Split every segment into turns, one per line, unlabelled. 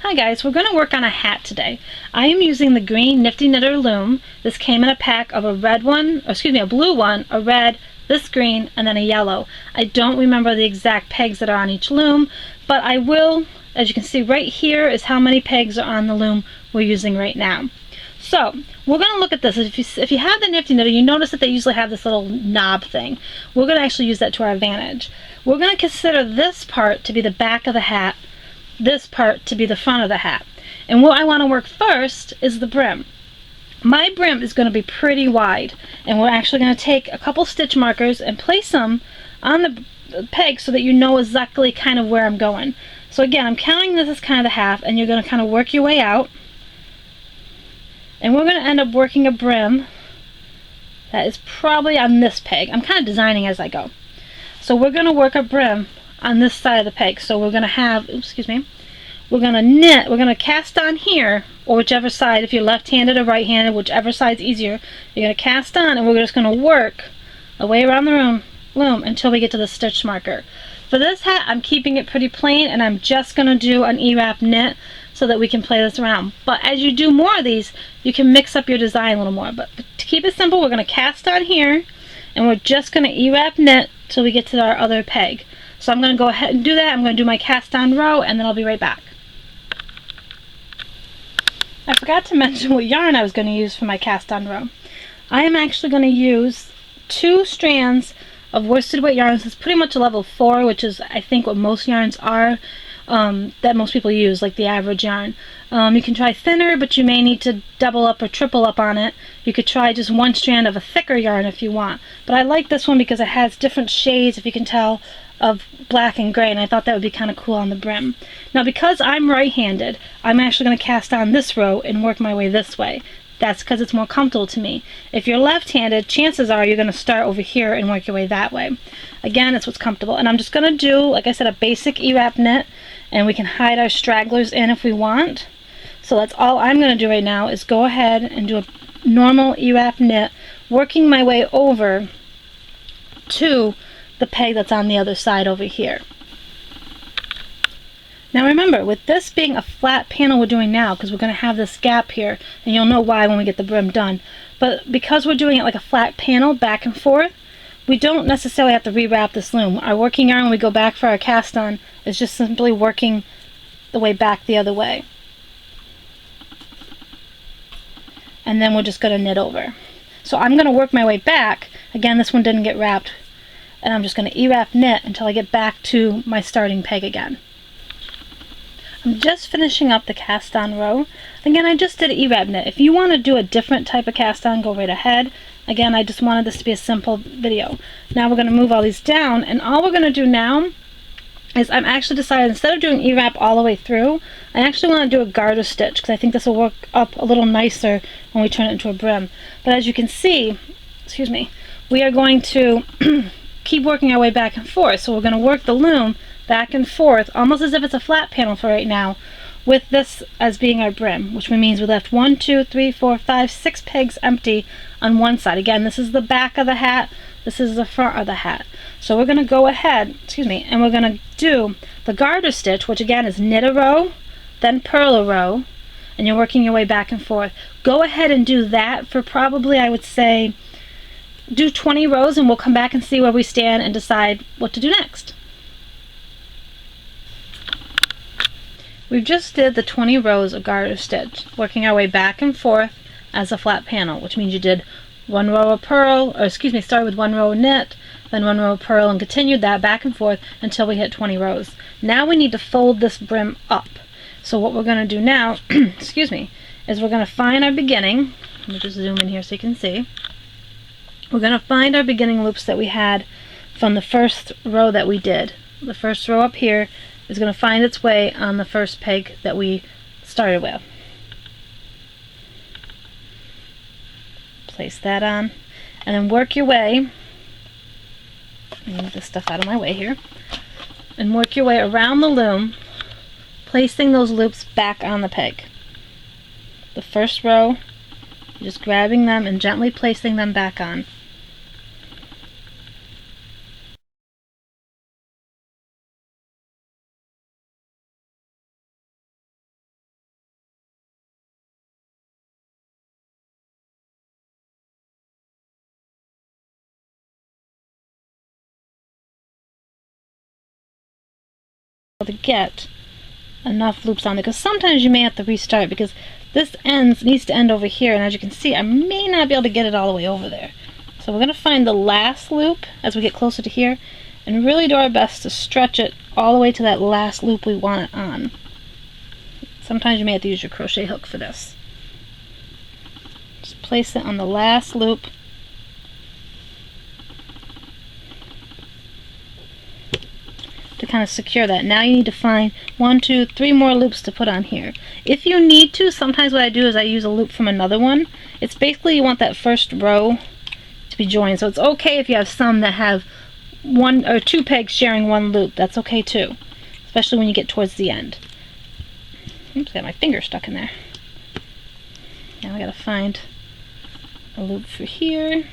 Hi guys, we're going to work on a hat today. I am using the green Nifty Knitter loom. This came in a pack of a red one, a blue one, a red, this green, and then a yellow. I don't remember the exact pegs that are on each loom, but I will, as you can see right here, is how many pegs are on the loom we're using right now. So, we're going to look at this. If you have the Nifty Knitter, you notice that they usually have this little knob thing. We're going to actually use that to our advantage. We're going to consider this part to be the back of the hat, this part to be the front of the hat. And what I want to work first is the brim. My brim is going to be pretty wide, and we're actually going to take a couple stitch markers and place them on the peg so that you know exactly kind of where I'm going. So again, I'm counting this as kind of the half, and you're going to kind of work your way out. And we're going to end up working a brim that is probably on this peg. I'm kind of designing as I go. So we're going to work a brim on this side of the peg. So we're going to have, we're going to knit, we're going to cast on here, or whichever side, if you're left-handed or right-handed, whichever side's easier, you're going to cast on, and we're just going to work our way around the loom until we get to the stitch marker. For this hat, I'm keeping it pretty plain, and I'm just going to do an E-wrap knit so that we can play this around. But as you do more of these, you can mix up your design a little more. But to keep it simple, we're going to cast on here, and we're just going to E-wrap knit till we get to our other peg. So I'm going to go ahead and do that. I'm going to do my cast on row, and then I'll be right back. I forgot to mention what yarn I was going to use for my cast on row. I am actually going to use 2 strands of worsted weight yarns. It's pretty much a level 4, which is I think what most yarns are that most people use, like the average yarn. You can try thinner, but you may need to double up or triple up on it. You could try just 1 strand of a thicker yarn if you want. But I like this one because it has different shades, if you can tell, of black and gray, and I thought that would be kind of cool on the brim. Now because I'm right-handed, I'm actually going to cast on this row and work my way this way. That's because it's more comfortable to me. If you're left-handed, chances are you're going to start over here and work your way that way. Again, it's what's comfortable. And I'm just going to do, like I said, a basic E-wrap knit, and we can hide our stragglers in if we want. So that's all I'm going to do right now, is go ahead and do a normal E-wrap knit, working my way over to the peg that's on the other side over here. Now remember, with this being a flat panel we're doing now, because we're going to have this gap here, and you'll know why when we get the brim done, but because we're doing it like a flat panel back and forth, we don't necessarily have to rewrap this loom. Our working yarn when we go back for our cast on is just simply working the way back the other way. And then we're just going to knit over. So I'm going to work my way back. Again, this one didn't get wrapped. And I'm just going to E-wrap knit until I get back to my starting peg again. I'm just finishing up the cast on row. Again, I just did an E-wrap knit. If you want to do a different type of cast on, go right ahead. Again, I just wanted this to be a simple video. Now we're going to move all these down, and all we're going to do now is I'm actually decided, instead of doing E-wrap all the way through, I actually want to do a garter stitch because I think this will work up a little nicer when we turn it into a brim. But as you can see, we are going to keep working our way back and forth. So we're going to work the loom back and forth, almost as if it's a flat panel for right now, with this as being our brim, which means we left 1, 2, 3, 4, 5, 6 pegs empty on one side. Again, this is the back of the hat, this is the front of the hat. So we're going to go ahead, and we're going to do the garter stitch, which again is knit a row, then purl a row, and you're working your way back and forth. Go ahead and do that for probably, I would say, do 20 rows, and we'll come back and see where we stand and decide what to do next. We've just did the 20 rows of garter stitch, working our way back and forth as a flat panel, which means you did 1 row of purl, or started with 1 row of knit, then 1 row of purl, and continued that back and forth until we hit 20 rows. Now we need to fold this brim up. So what we're going to do now, is we're going to find our beginning. Let me just zoom in here so you can see. We're going to find our beginning loops that we had from the first row that we did. The first row up here is going to find its way on the first peg that we started with. Place that on, and then work your way, move this stuff out of my way here, and work your way around the loom, placing those loops back on the peg. The first row, just grabbing them and gently placing them back on. to get enough loops on there, because sometimes you may have to restart because this needs to end over here, and as you can see, I may not be able to get it all the way over there. So we're going to find the last loop as we get closer to here and really do our best to stretch it all the way to that last loop we want it on. Sometimes you may have to use your crochet hook for this. Just place it on the last loop. To kind of secure that. Now you need to find 1, 2, 3 more loops to put on here. If you need to, sometimes what I do is I use a loop from another one. It's basically you want that first row to be joined. So it's okay if you have some that have 1 or 2 pegs sharing one loop. That's okay too, especially when you get towards the end. Oops, got my finger stuck in there. Now I gotta find a loop for here.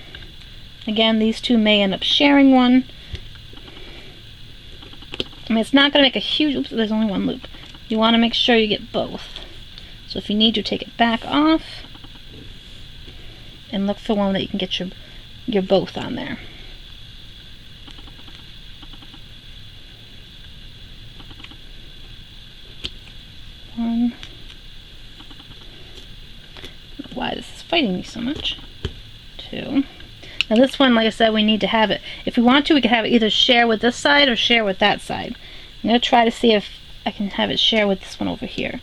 Again, these two may end up sharing one. I mean, it's not going to make a huge... Oops, there's only one loop. You want to make sure you get both. So if you need to, take it back off and look for one that you can get your both on there. One. I don't know why this is fighting me so much. 2. Now this one, like I said, we need to have it. If we want to, we can have it either share with this side or share with that side. I'm going to try to see if I can have it share with this one over here.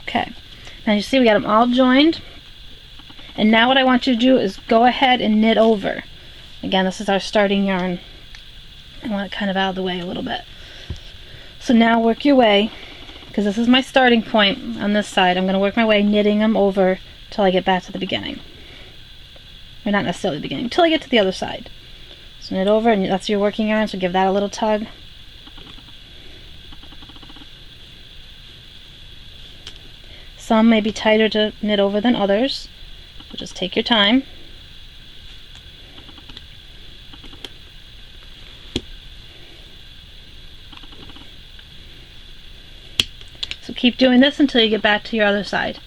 Okay. Now you see we got them all joined. And now what I want you to do is go ahead and knit over. Again, this is our starting yarn. I want it kind of out of the way a little bit. So now work your way, because this is my starting point on this side. I'm going to work my way knitting them over till I get back to the beginning. Or not necessarily the beginning, till I get to the other side. So knit over, and that's your working yarn, so give that a little tug. Some may be tighter to knit over than others, so just take your time. So keep doing this until you get back to your other side.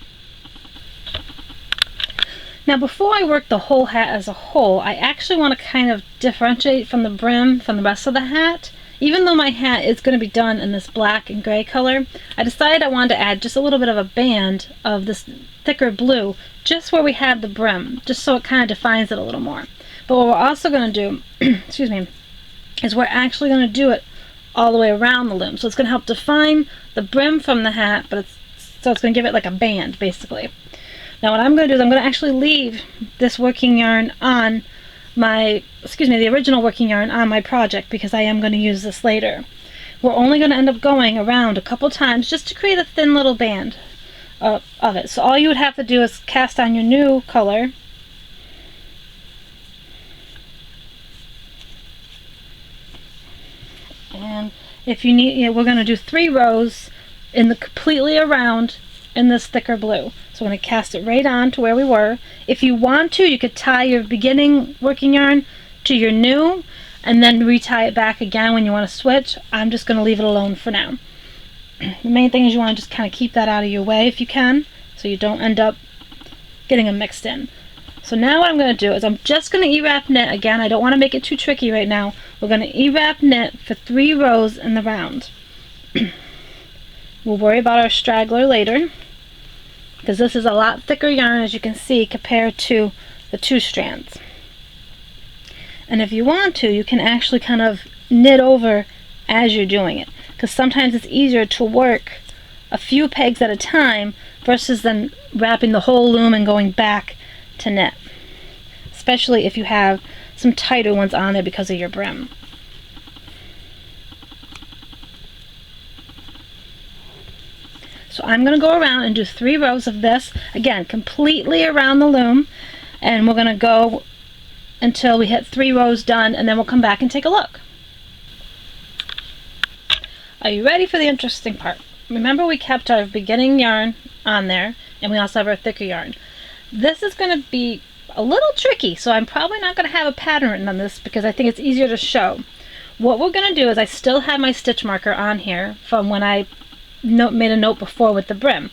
Now before I work the whole hat as a whole, I actually want to kind of differentiate from the brim from the rest of the hat. Even though my hat is going to be done in this black and gray color, I decided I wanted to add just a little bit of a band of this thicker blue just where we have the brim, just so it kind of defines it a little more. But what we're also going to do, excuse me, is we're actually going to do it all the way around the loom. So it's going to help define the brim from the hat, but it's going to give it like a band, basically. Now what I'm going to do is I'm going to actually leave this working yarn on my, the original working yarn on my project, because I am going to use this later. We're only going to end up going around a couple times just to create a thin little band of it. So all you would have to do is cast on your new color. And if you need, we're going to do 3 rows in the completely around in this thicker blue. So I'm going to cast it right on to where we were. If you want to, you could tie your beginning working yarn to your new and then retie it back again when you want to switch. I'm just going to leave it alone for now. The main thing is you want to just kind of keep that out of your way if you can, so you don't end up getting them mixed in. So now what I'm going to do is I'm just going to E-wrap knit. Again, I don't want to make it too tricky right now. We're going to E-wrap knit for 3 rows in the round. We'll worry about our straggler later, because this is a lot thicker yarn, as you can see, compared to the 2 strands. And if you want to, you can actually kind of knit over as you're doing it, because sometimes it's easier to work a few pegs at a time versus then wrapping the whole loom and going back to knit, especially if you have some tighter ones on there because of your brim. So I'm going to go around and do 3 rows of this, again, completely around the loom, and we're going to go until we hit 3 rows done, and then we'll come back and take a look. Are you ready for the interesting part? Remember, we kept our beginning yarn on there, and we also have our thicker yarn. This is going to be a little tricky, so I'm probably not going to have a pattern written on this because I think it's easier to show. What we're going to do is I still have my stitch marker on here from when I made a note before with the brim,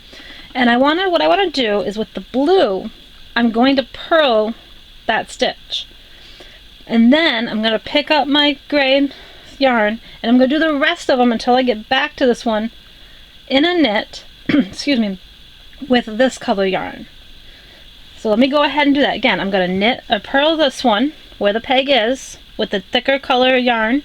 and what I want to do is with the blue I'm going to purl that stitch. And then I'm going to pick up my gray yarn and I'm going to do the rest of them until I get back to this one in a knit, excuse me, with this color yarn. So let me go ahead and do that. Again, I'm going to knit or purl this one where the peg is with the thicker color yarn.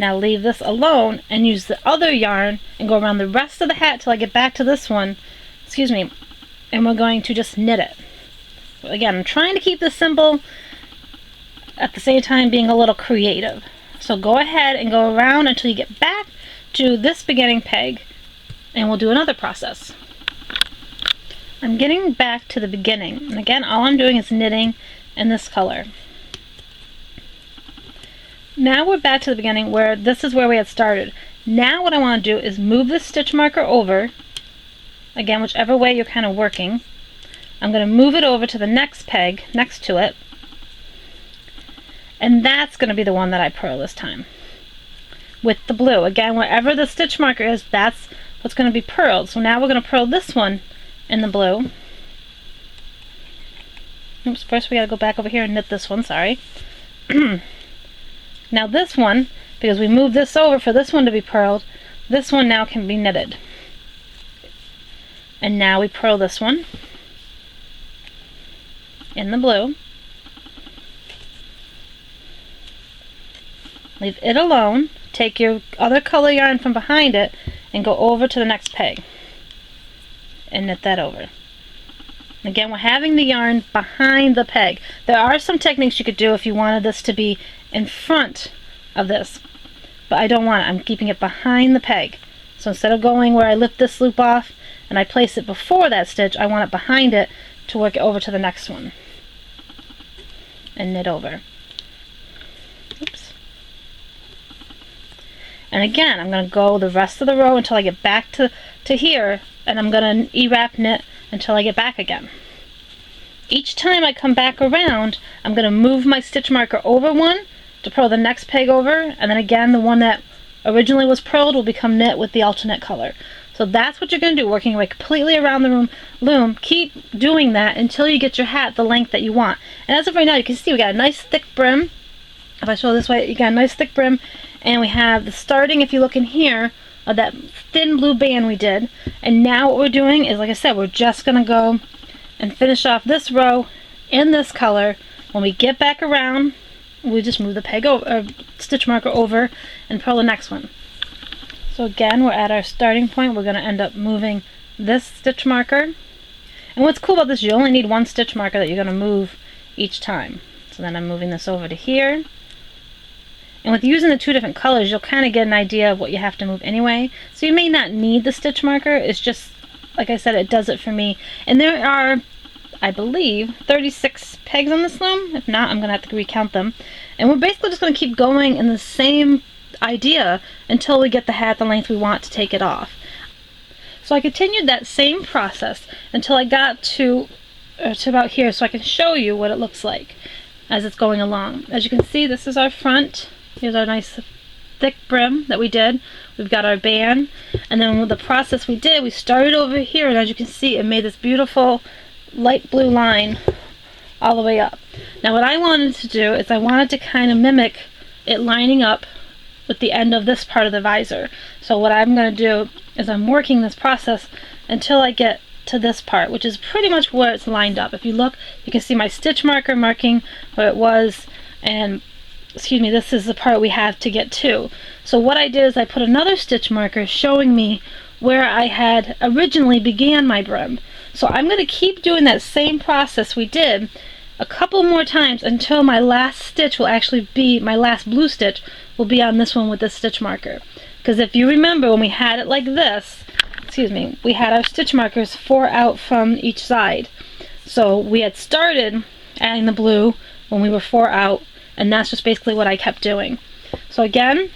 Now leave this alone and use the other yarn and go around the rest of the hat till I get back to this one, excuse me, and we're going to just knit it. Again, I'm trying to keep this simple at the same time being a little creative. So go ahead and go around until you get back to this beginning peg and we'll do another process. I'm getting back to the beginning, and again all I'm doing is knitting in this color. Now we're back to the beginning where this is where we had started. Now what I want to do is move the stitch marker over, again whichever way you're kind of working. I'm going to move it over to the next peg next to it, and that's going to be the one that I purl this time with the blue. Again, wherever the stitch marker is, that's what's going to be purled. So now we're going to purl this one in the blue. Oops, first we got to go back over here and knit this one, sorry. Now this one, because we moved this over for this one to be purled, this one now can be knitted. And now we purl this one in the blue. Leave it alone, take your other color yarn from behind it and go over to the next peg and knit that over. Again, we're having the yarn behind the peg. There are some techniques you could do if you wanted this to be in front of this, but I don't want it. I'm keeping it behind the peg. So instead of going where I lift this loop off and I place it before that stitch, I want it behind it to work it over to the next one and knit over. Oops. And again, I'm going to go the rest of the row until I get back to here, and I'm going to E-wrap knit until I get back again. Each time I come back around, I'm going to move my stitch marker over one to purl the next peg over, and then again the one that originally was purled will become knit with the alternate color. So that's what you're going to do, working your way completely around the loom. Keep doing that until you get your hat the length that you want. And as of right now, you can see we got a nice thick brim. If I show this way, you got a nice thick brim, and we have the starting, if you look in here, of that thin blue band we did. And now what we're doing is, like I said, we're just going to go and finish off this row in this color. When we get back around, we just move the peg over, stitch marker over, and purl the next one. So again, we're at our starting point. We're going to end up moving this stitch marker. And what's cool about this, you only need one stitch marker that you're going to move each time. So then I'm moving this over to here. And with using the two different colors, you'll kind of get an idea of what you have to move anyway. So you may not need the stitch marker. It's just, like I said, it does it for me. And there are, I believe, 36 pegs on this loom. If not, I'm going to have to recount them. And we're basically just going to keep going in the same idea until we get the hat the length we want to take it off. So I continued that same process until I got to about here, so I can show you what it looks like as it's going along. As you can see, this is our front. Here's our nice thick brim that we did. We've got our band, and then with the process we did, we started over here, and as you can see, it made this beautiful light blue line all the way up. Now what I wanted to do is I wanted to kind of mimic it lining up with the end of this part of the visor. So what I'm going to do is I'm working this process until I get to this part, which is pretty much where it's lined up. If you look, you can see my stitch marker marking where it was, and excuse me, this is the part we have to get to. So what I did is I put another stitch marker showing me where I had originally began my brim. So I'm going to keep doing that same process we did a couple more times until my last stitch will actually be, my last blue stitch will be on this one with the stitch marker. Because if you remember when we had it like this, excuse me, we had our stitch markers 4 out from each side. So we had started adding the blue when we were 4 out, and that's just basically what I kept doing. So again,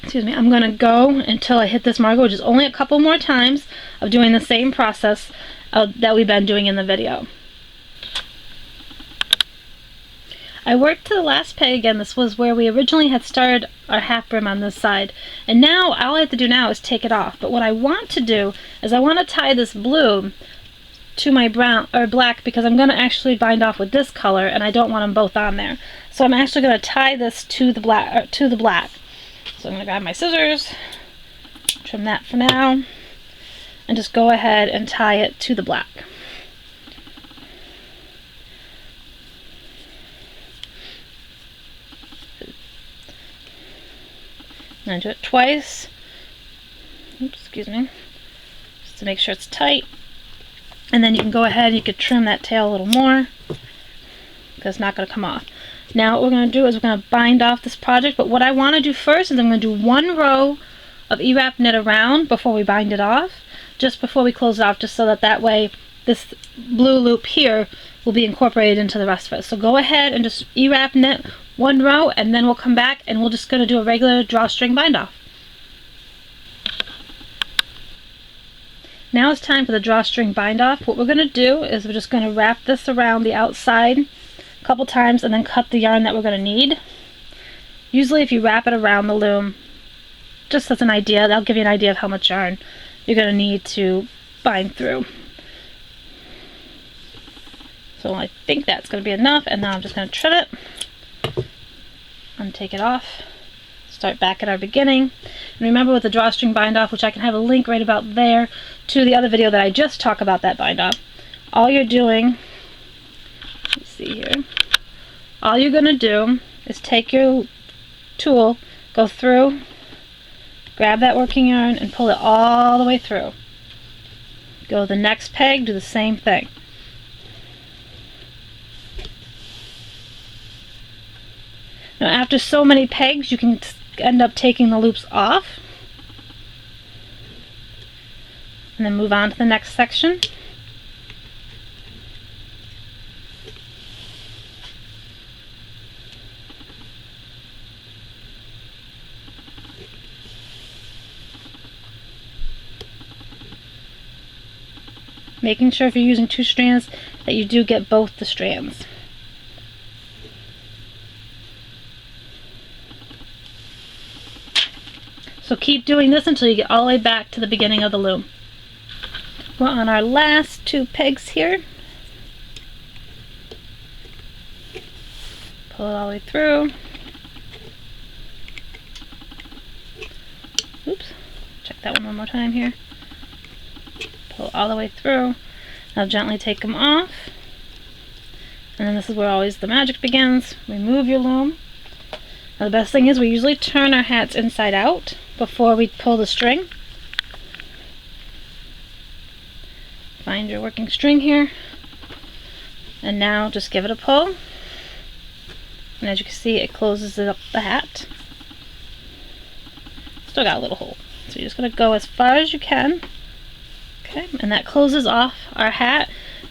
excuse me, I'm going to go until I hit this marker, which is only a couple more times of doing the same process that we've been doing in the video. I worked to the last peg again. This was where we originally had started our half brim on this side. And now, all I have to do now is take it off. But what I want to do is I want to tie this blue to my brown or black, because I'm going to actually bind off with this color and I don't want them both on there. So I'm actually going to tie this to the black, So I'm going to grab my scissors, trim that for now, and just go ahead and tie it to the black. And I do it twice. Oops, excuse me. Just to make sure it's tight. And then you can go ahead and you can trim that tail a little more, because it's not going to come off. Now what we're going to do is we're going to bind off this project, but what I want to do first is I'm going to do one row of E-wrap knit around before we bind it off, just before we close it off, just so that way this blue loop here will be incorporated into the rest of it. So go ahead and just E-wrap knit one row, and then we'll come back and we're just going to do a regular drawstring bind off. Now it's time for the drawstring bind off. What we're going to do is we're just going to wrap this around the outside a couple times and then cut the yarn that we're going to need. Usually if you wrap it around the loom, just as an idea, that'll give you an idea of how much yarn you're going to need to bind through. So I think that's going to be enough, and now I'm just going to trim it and take it off. Start back at our beginning. And remember, with the drawstring bind off, which I can have a link right about there to the other video that I just talk about that bind off, all you're doing, let's see here, all you're going to do is take your tool, go through, grab that working yarn and pull it all the way through. Go to the next peg, do the same thing. Now after so many pegs, you can end up taking the loops off and then move on to the next section. Making sure if you're using 2 strands that you do get both the strands. So keep doing this until you get all the way back to the beginning of the loom. We're on our last 2 pegs here. Pull it all the way through. Oops, check that one more time here. Pull it all the way through. Now gently take them off. And then this is where always the magic begins. Remove your loom. Now the best thing is we usually turn our hats inside out before we pull the string. Find your working string here. And now just give it a pull. And as you can see, it closes it up the hat. Still got a little hole. So you're just going to go as far as you can. Okay, and that closes off our hat.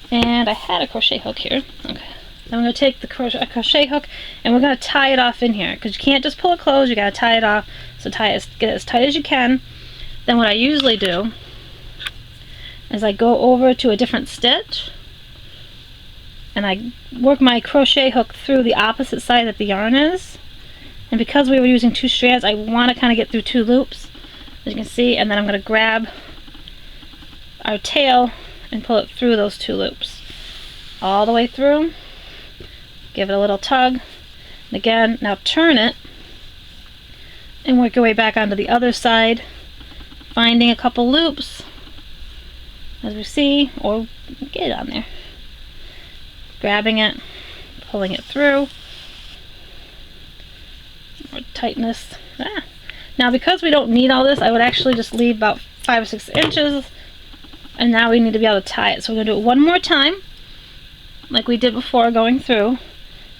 And I had a crochet hook here. Okay. I'm going to take the crochet hook and we're going to tie it off in here, because you can't just pull it closed, you got to tie it off. So get it as tight as you can. Then what I usually do is I go over to a different stitch and I work my crochet hook through the opposite side that the yarn is. And because we were using 2 strands, I want to kind of get through 2 loops, as you can see, and then I'm going to grab our tail and pull it through those 2 loops all the way through. Give it a little tug, and again, now turn it and work your way back onto the other side, finding a couple loops as we see, or get it on there, grabbing it, pulling it through. More tightness. Now because we don't need all this, I would actually just leave about 5 or 6 inches, and now we need to be able to tie it. So we're going to do it one more time like we did before, going through.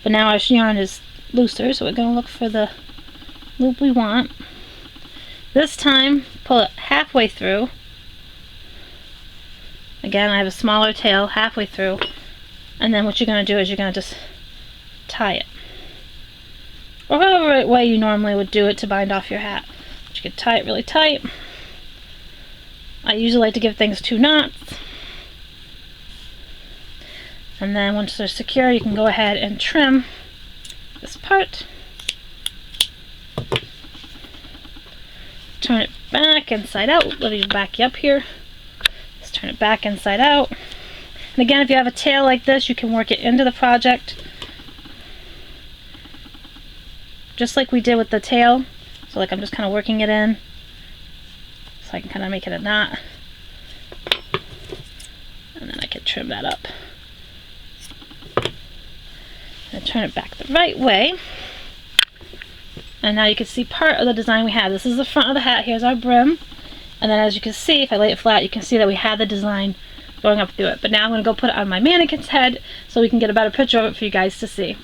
But now our yarn is looser, so we're going to look for the loop we want. This time, pull it halfway through. Again, I have a smaller tail halfway through. And then what you're going to do is you're going to just tie it. Or however way you normally would do it to bind off your hat. But you can tie it really tight. I usually like to give things 2 knots. And then once they're secure, you can go ahead and trim this part. Turn it back inside out. Let me back you up here. Let's turn it back inside out. And again, if you have a tail like this, you can work it into the project, just like we did with the tail. So like I'm just kind of working it in, so I can kind of make it a knot. And then I can trim that up. And turn it back the right way. And now you can see part of the design we have. This is the front of the hat. Here's our brim. And then as you can see, if I lay it flat, you can see that we have the design going up through it. But now I'm going to go put it on my mannequin's head so we can get a better picture of it for you guys to see.